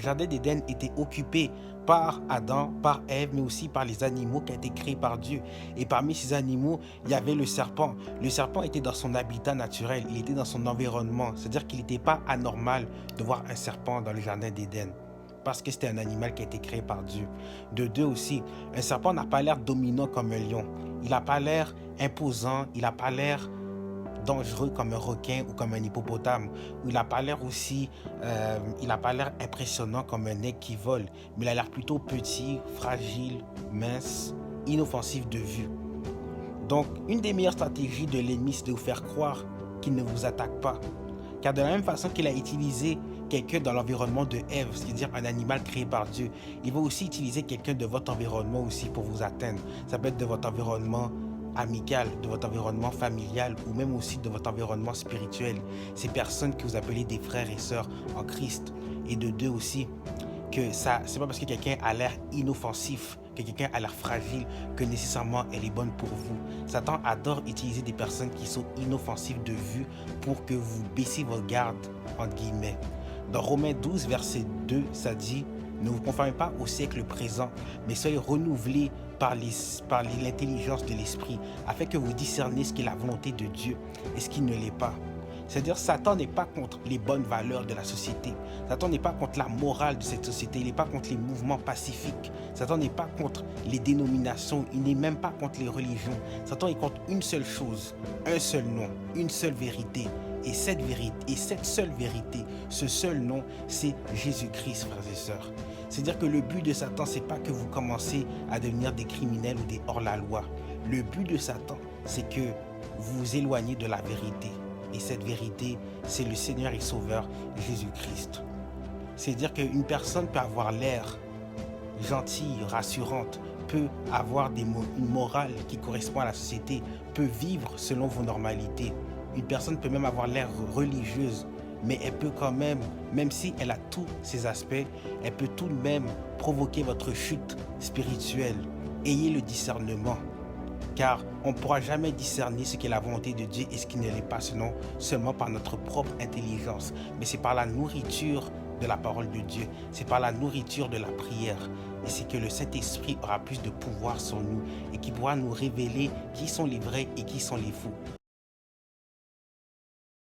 Le jardin d'Éden était occupé par Adam, par Ève, mais aussi par les animaux qui ont été créés par Dieu. Et parmi ces animaux, il y avait le serpent. Le serpent était dans son habitat naturel, il était dans son environnement. C'est-à-dire qu'il n'était pas anormal de voir un serpent dans le jardin d'Éden. Parce que c'était un animal qui a été créé par Dieu. De deux aussi, un serpent n'a pas l'air dominant comme un lion. Il n'a pas l'air imposant, il n'a pas l'air dangereux comme un requin ou comme un hippopotame. Il n'a pas l'air aussi, il n'a pas l'air impressionnant comme un aigle qui vole, mais il a l'air plutôt petit, fragile, mince, inoffensif de vue. Donc, une des meilleures stratégies de l'ennemi, c'est de vous faire croire qu'il ne vous attaque pas. Car de la même façon qu'il a utilisé quelqu'un dans l'environnement de Ève, c'est-à-dire un animal créé par Dieu, il va aussi utiliser quelqu'un de votre environnement aussi pour vous atteindre. Ça peut être de votre environnement amical, de votre environnement familial ou même aussi de votre environnement spirituel. Ces personnes que vous appelez des frères et sœurs en Christ. Et de deux aussi, que ça, c'est pas parce que quelqu'un a l'air inoffensif, que quelqu'un a l'air fragile, que nécessairement elle est bonne pour vous. Satan adore utiliser des personnes qui sont inoffensives de vue pour que vous baissiez vos gardes, entre guillemets. Dans Romains 12, verset 2, ça dit: ne vous conformez pas au siècle présent, mais soyez renouvelés par l'intelligence de l'esprit, afin que vous discerniez ce qui est la volonté de Dieu et ce qui ne l'est pas. C'est-à-dire, Satan n'est pas contre les bonnes valeurs de la société. Satan n'est pas contre la morale de cette société. Il n'est pas contre les mouvements pacifiques. Satan n'est pas contre les dénominations. Il n'est même pas contre les religions. Satan est contre une seule chose, un seul nom, une seule vérité. Et cette seule vérité, ce seul nom, c'est Jésus-Christ, frères et sœurs. C'est-à-dire que le but de Satan, c'est pas que vous commencez à devenir des criminels ou des hors-la-loi. Le but de Satan, c'est que vous vous éloignez de la vérité. Et cette vérité, c'est le Seigneur et Sauveur Jésus-Christ. C'est-à-dire qu'une personne peut avoir l'air gentille, rassurante, peut avoir une morale qui correspond à la société, peut vivre selon vos normalités. Une personne peut même avoir l'air religieuse, mais elle peut quand même si elle a tous ces aspects, elle peut tout de même provoquer votre chute spirituelle. Ayez le discernement. Car on ne pourra jamais discerner ce qui est la volonté de Dieu et ce qui ne l'est pas, seulement par notre propre intelligence. Mais c'est par la nourriture de la parole de Dieu, c'est par la nourriture de la prière. Et c'est que le Saint-Esprit aura plus de pouvoir sur nous et qui pourra nous révéler qui sont les vrais et qui sont les faux.